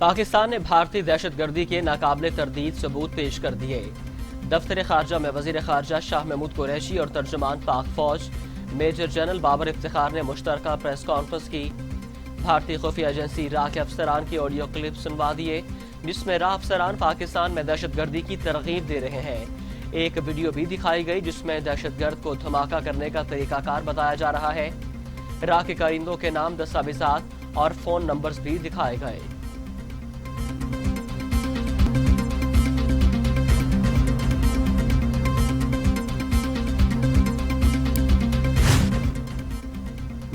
पाकिस्तान ने भारतीय दहशतगर्दी के नाकाबिले तरदीद सबूत पेश कर दिए। दफ्तर खारजा में वजीर खारजा शाह महमूद कुरैशी और तर्जुमान पाक फौज मेजर जनरल बाबर इफ्तिखार ने मुश्तरका प्रेस कॉन्फ्रेंस की। भारतीय खुफिया एजेंसी रा के अफसरान की ऑडियो क्लिप सुनवा दिए, जिसमें रा अफसरान पाकिस्तान में दहशतगर्दी की तरगीब दे रहे हैं। एक वीडियो भी दिखाई गई जिसमें दहशतगर्द को धमाका करने का तरीकाकार बताया जा रहा है। रा के कारिंदों के नाम, दस्तावेजात और फोन नंबर्स भी दिखाए गए।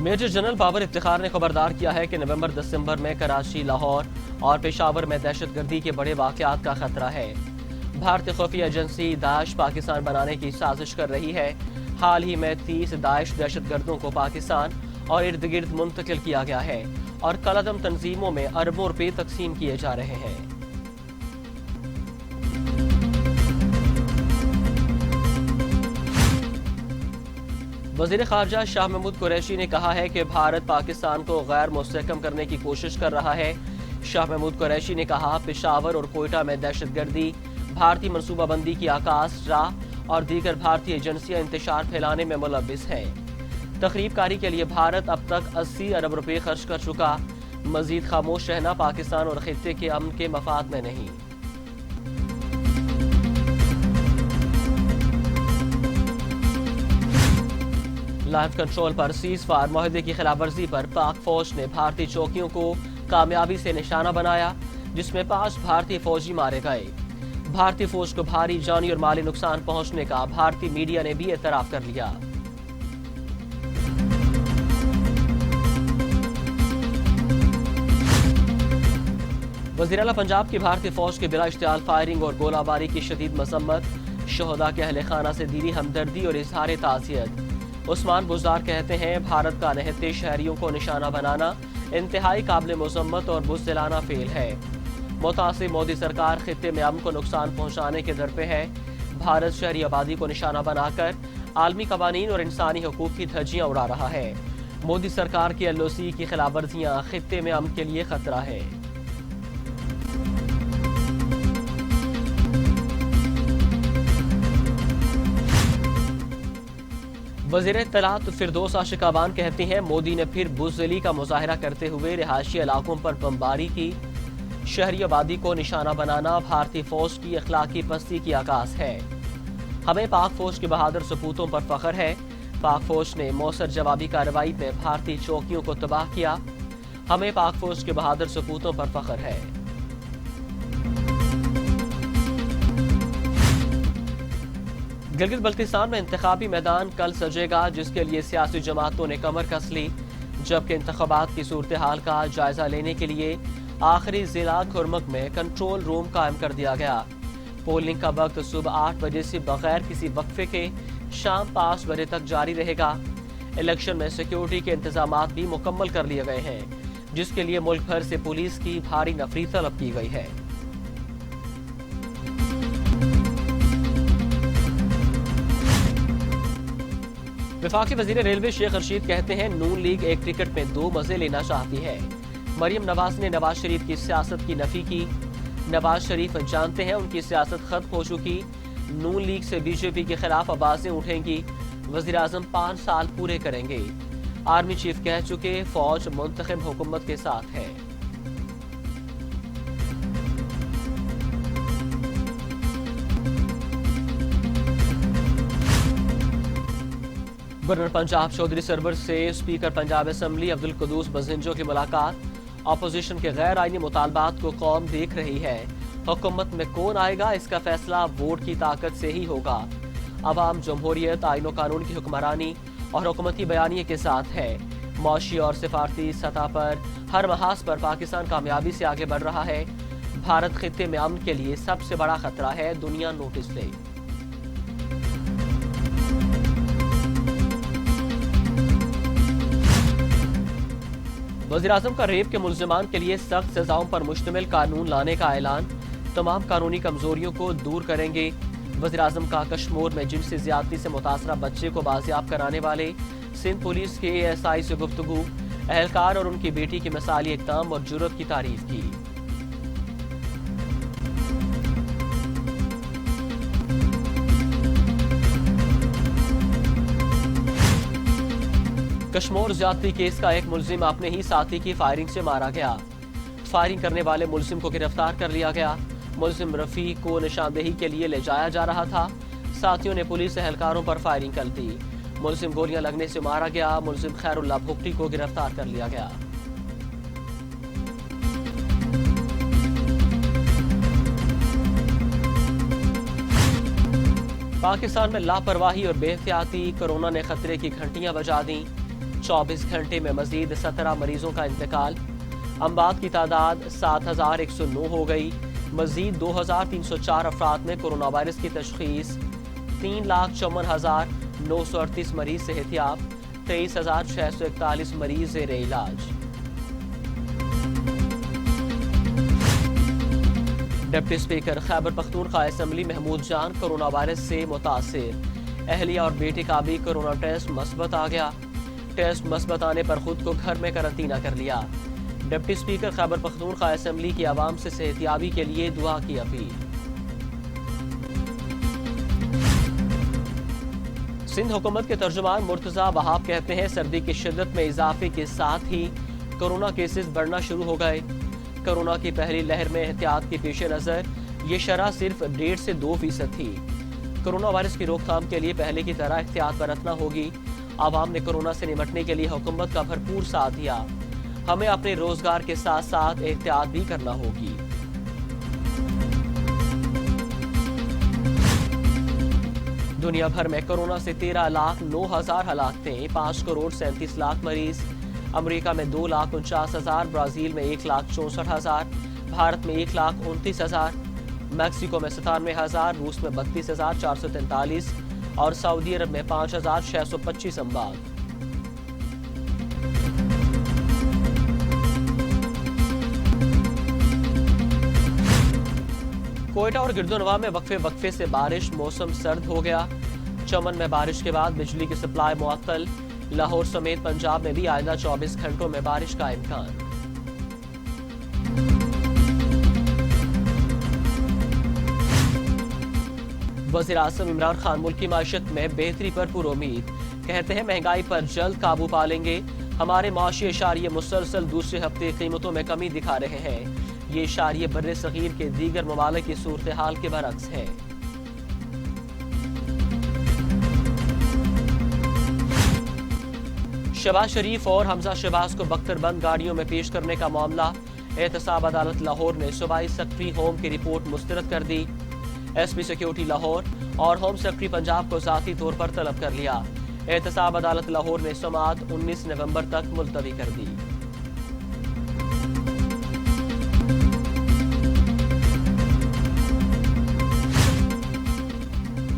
मेजर जनरल बाबर इफ्तिखार ने खबरदार किया है कि नवंबर-दिसंबर में कराची, लाहौर और पेशावर में दहशतगर्दी के बड़े वाक़यात का खतरा है। भारतीय खुफिया एजेंसी दाइश पाकिस्तान बनाने की साजिश कर रही है। हाल ही में 30 दाइश दहशतगर्दों को पाकिस्तान और इर्द गिर्द मुंतकिल किया गया है और कलअदम तंजीमों में अरबों रुपये तकसीम किए जा रहे हैं। वज़ीर ख़ारजा शाह महमूद कुरैशी ने कहा है कि भारत पाकिस्तान को गैर मुस्तहकम करने की कोशिश कर रहा है। शाह महमूद कुरैशी ने कहा, पेशावर और कोयटा में दहशतगर्दी, भारतीय मनसूबाबंदी की आकाश, राह और दीगर भारतीय एजेंसियां इंतशार फैलाने में मुलव्विस हैं। तखरीबकारी के लिए भारत अब तक 80 अरब रुपये खर्च कर चुका। मजीद खामोश रहना पाकिस्तान और खित्ते के अमन के मफाद में नहीं। लाइव कंट्रोल पर सीज फायर माहदे की खिलाफवर्जी पर पाक फौज ने भारतीय चौकियों को कामयाबी से निशाना बनाया, जिसमें 5 भारतीय फौजी मारे गए। भारतीय फौज को भारी जानी और माली नुकसान पहुंचने का भारतीय मीडिया ने भी एतराफ कर लिया। वज़ीर आला पंजाब की भारतीय फौज के बिला इश्तियाल फायरिंग और गोलाबारी की शदीद मजम्मत। शोहदा के अहले खाना से दिली हमदर्दी और इजहार ताज़ियत। उस्मान बुज़दार कहते हैं, भारत का निहत्ते शहरियों को निशाना बनाना इंतहाई काबिल मजम्मत और बुज़दिलाना फेल है। मुतासिर मोदी सरकार खित्ते में अमन को नुकसान पहुंचाने के दर पे है। भारत शहरी आबादी को निशाना बनाकर आलमी कवानीन और इंसानी हकूक की धज्जियां उड़ा रहा है। मोदी सरकार की LOC की खिलाफवर्जियां खित्ते में अमन के लिए खतरा है। वज़ीर इत्तलात फिरदौस आशिकाबान कहती हैं, मोदी ने फिर बुज़दिली का मुजाहरा करते हुए रिहायशी इलाकों पर बमबारी की। शहरी आबादी को निशाना बनाना भारतीय फौज की अखलाकी पस्ती की आकाश है। हमें पाक फौज के बहादुर सपूतों पर फख्र है। पाक फौज ने मौसर जवाबी कार्रवाई में भारतीय चौकियों को तबाह किया। हमें पाक फौज के बहादुर सपूतों पर फख्र है। गिलगित बल्तिस्तान में इंतखाबी मैदान कल सजेगा, जिसके लिए सियासी जमातों ने कमर कस ली। जबकि इंतखाबात की सूरत हाल का जायजा लेने के लिए आखिरी जिला खुरमक में कंट्रोल रूम कायम कर दिया गया। पोलिंग का वक्त सुबह 8 बजे से बगैर किसी वक्फे के शाम 5 बजे तक जारी रहेगा। इलेक्शन में सिक्योरिटी के इंतजामात भी मुकम्मल कर लिए गए हैं, जिसके लिए मुल्क भर से पुलिस की भारी नफरी तलब की गई है। वफाकी वजीर रेलवे शेख रशीद कहते हैं, नून लीग एक टिकट में 2 मजे लेना चाहती है। मरियम नवाज ने नवाज शरीफ की सियासत की नफी की। नवाज शरीफ जानते हैं उनकी सियासत खत्म हो चुकी। नून लीग से बीजेपी के खिलाफ आवाजें उठेंगी। वजीर आजम 5 साल पूरे करेंगे। आर्मी चीफ कह चुके, फौज मुंतखब हुकूमत के साथ है। गवर्नर पंजाब चौधरी सरवर से स्पीकर पंजाब असम्बली अब्दुल कुद्दूस बज़िंजो की मुलाकात। अपोजिशन के गैर आईनी मुतालबात को कौम देख रही है। हुकूमत में कौन आएगा, इसका फैसला वोट की ताकत से ही होगा। अवाम जमहूरियत, आईन और कानून की हुक्मरानी और हुकूमती बयानिए के साथ है। मौशी और सिफारती सतह पर हर महाज पर पाकिस्तान कामयाबी से आगे बढ़ रहा है। भारत खित्ते में अमन के लिए सबसे बड़ा खतरा है, दुनिया नोटिस ले। वज़ीर-ए-आज़म का रेप के मुल्ज़िमान के लिए सख्त सजाओं पर मुश्तमिल कानून लाने का ऐलान। तमाम कानूनी कमजोरियों को दूर करेंगे। वज़ीर-ए-आज़म का कश्मीर में जिनसी ज़्यादती से मुतासरा बच्चे को बाजियाब कराने वाले सिंध पुलिस के ASI से गुफ्तगू। एहलकार और उनकी बेटी की मिसाली इक़दाम और जुर्रत की तारीफ की। कश्मीर ज्यादती केस का एक मुलजिम अपने ही साथी की फायरिंग से मारा गया। फायरिंग करने वाले मुलजिम को गिरफ्तार कर लिया गया। मुलजिम रफीक को निशानदेही के लिए ले जाया जा रहा था। साथियों ने पुलिस एहलकारों पर फायरिंग कर दी। मुलजिम गोलियां लगने से मारा गया। मुलजिम खैरुल्लाह भुगटी को गिरफ्तार कर लिया गया। पाकिस्तान में लापरवाही और बेहतियाती कोरोना ने खतरे की घंटियां बजा दी। 24 घंटे में मजीद 17 मरीजों का इंतकाल। अमवात की तादाद 7109 हो गई। मजीद 2304 अफराद में कोरोना वायरस की तशखीस। 3,54,938 मरीज सेहतियाब। 23,641 मरीज ज़ेरे इलाज। Deputy speaker Khyber Pakhtunkhwa assembly Mahmood Jan corona virus से मुतासिर। अहलिया और बेटे का भी कोरोना टेस्ट मस्बत आ गया। टेस्ट मस्बत आने पर खुद को घर में करंतना कर लिया। Deputy speaker Khyber Pakhtunkhwa assembly की आवाम से सेहतियाबी के लिए दुआ की अपील। सिंध हुकूमत के तर्जुमान मुर्तजा वहाब कहते हैं सर्दी की शिद्दत में इजाफे के साथ ही कोरोना केसेस बढ़ना शुरू हो गए। कोरोना की पहली लहर में एहतियात के पेश नज़र ये शरह सिर्फ 1.5 से 2% थी। कोरोना वायरस की रोकथाम के लिए पहले की तरह एहतियात बरतना होगी। आवाम ने कोरोना से निपटने के लिए हुकूमत का भरपूर साथ दिया। हमें अपने रोजगार के साथ साथ एहतियात भी करना होगी। दुनिया भर में कोरोना से 13,09,000 हलाकतें, 5,37,00,000 मरीज। अमेरिका में 2,49,000, ब्राजील में 1,64,000, भारत में 1,29,000, मैक्सिको में 97,000, रूस में 32,443 और सऊदी अरब में 5,625 अमवात। कोयटा और गिरदोनवा में वक्फे से बारिश, मौसम सर्द हो गया। चमन में बारिश के बाद बिजली की सप्लाई मुअत्तल। लाहौर समेत पंजाब में भी आइंदा 24 घंटों में बारिश का इम्कान। वज़ीर आज़म इमरान खान मुल्क की माशियत में बेहतरी पर पुरुमीद। कहते हैं महंगाई पर जल्द काबू पा लेंगे। हमारे माशी इशारिये मुसलसल दूसरे हफ्ते कीमतों में कमी दिखा रहे हैं। ये इशारिये बर्रे सगीर के दीगर ममालिक की सूरत हाल के बरअक्स है। शहबाज शरीफ और हमजा शहबाज को बख्तरबंद गाड़ियों में पेश करने का मामला। एहतसाब अदालत लाहौर ने सूबाई सेक्रेटरी होम की रिपोर्ट मुस्तरद कर दी। एसपी सिक्योरिटी लाहौर और होम सेक्रेटरी पंजाब को ज़ाती तौर पर तलब कर लिया। एहतसाब अदालत लाहौर ने समाअत 19 नवंबर तक मुलतवी कर दी।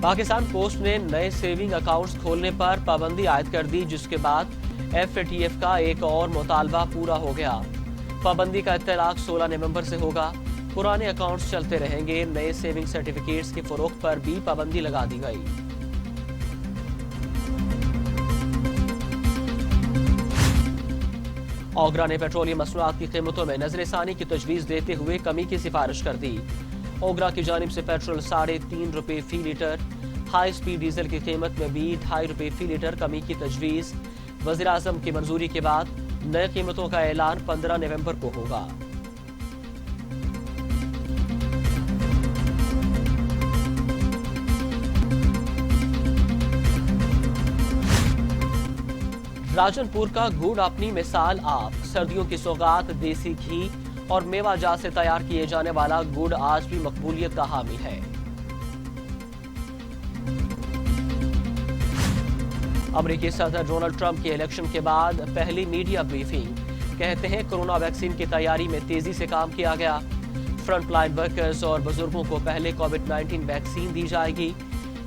पाकिस्तान पोस्ट ने नए सेविंग अकाउंट्स खोलने पर पाबंदी आयद कर दी, जिसके बाद FATF का एक और मुतालबा पूरा हो गया। पाबंदी का इत्तलाक 16 नवंबर से होगा। पुराने अकाउंट्स चलते रहेंगे। नए सेविंग सर्टिफिकेट्स की फरोख्त पर भी पाबंदी लगा दी गई। ओगरा ने पेट्रोलियम मसनूआत की कीमतों में नजरसानी की तजवीज़ देते हुए कमी की सिफारिश कर दी। ओगरा की जानिब से पेट्रोल 3.5 रुपये फी लीटर, हाई स्पीड डीजल की कीमत में भी 2.5 रुपये फी लीटर कमी की तजवीज़। वज़ीर आज़म की मंजूरी के बाद नए कीमतों का ऐलान 15 नवंबर को होगा। राजनपुर का गुड़ अपनी मिसाल आप। सर्दियों की सौगात देसी घी और मेवा जात से तैयार किए जाने वाला गुड़ आज भी मकबूलियत का हामी है। अमेरिकी सदर डोनाल्ड ट्रंप के इलेक्शन के बाद पहली मीडिया ब्रीफिंग। कहते हैं कोरोना वैक्सीन की तैयारी में तेजी से काम किया गया। फ्रंट लाइन वर्कर्स और बुजुर्गों को पहले कोविड-19 वैक्सीन दी जाएगी।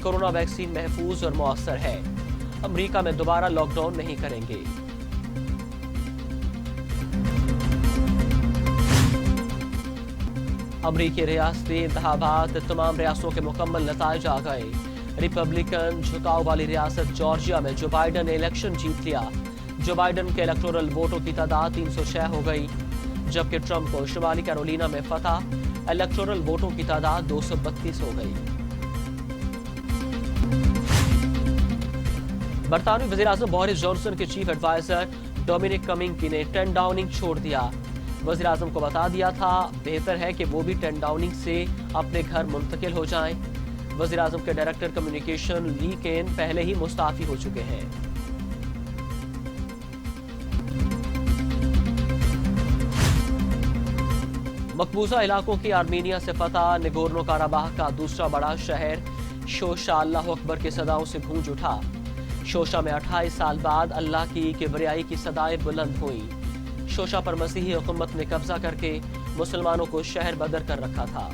कोरोना वैक्सीन महफूज और मौसर है। अमेरिका में दोबारा लॉकडाउन नहीं करेंगे। अमेरिकी रियासती इंतखाबात, तमाम रियासतों के मुकम्मल नताइज आ गए। रिपब्लिकन झुकाव वाली रियासत जॉर्जिया में जो बाइडन ने इलेक्शन जीत लिया। जो बाइडन के इलेक्टोरल वोटों की तादाद 306 हो गई, जबकि ट्रंप को शुमाली कैरोलिना में फतह। इलेक्टोरल वोटों की तादाद 232 हो गई। برطانوی وزیراعظم بورس جانسن کے چیف ایڈوائزر ڈومینک کمنگ نے 10 ڈاؤننگ چھوڑ دیا۔ وزیراعظم کو بتا دیا تھا بہتر ہے کہ وہ بھی 10 ڈاؤننگ سے اپنے گھر منتقل ہو جائیں۔ وزیراعظم کے ڈائریکٹر کمیونیکیشن لی کین پہلے ہی مستعفی ہو چکے ہیں۔ مقبوضہ علاقوں کی آرمینیا سے فتح، نگورنو کاراباخ کا دوسرا بڑا شہر شوشا اللہ اکبر کی صداؤں سے گونج اٹھا۔ شوشا میں 28 سال بعد اللہ کی کبریائی کی صدائیں بلند ہوئیں۔ شوشا پر مسیحی حکومت نے قبضہ کر کے مسلمانوں کو شہر بدر کر رکھا تھا۔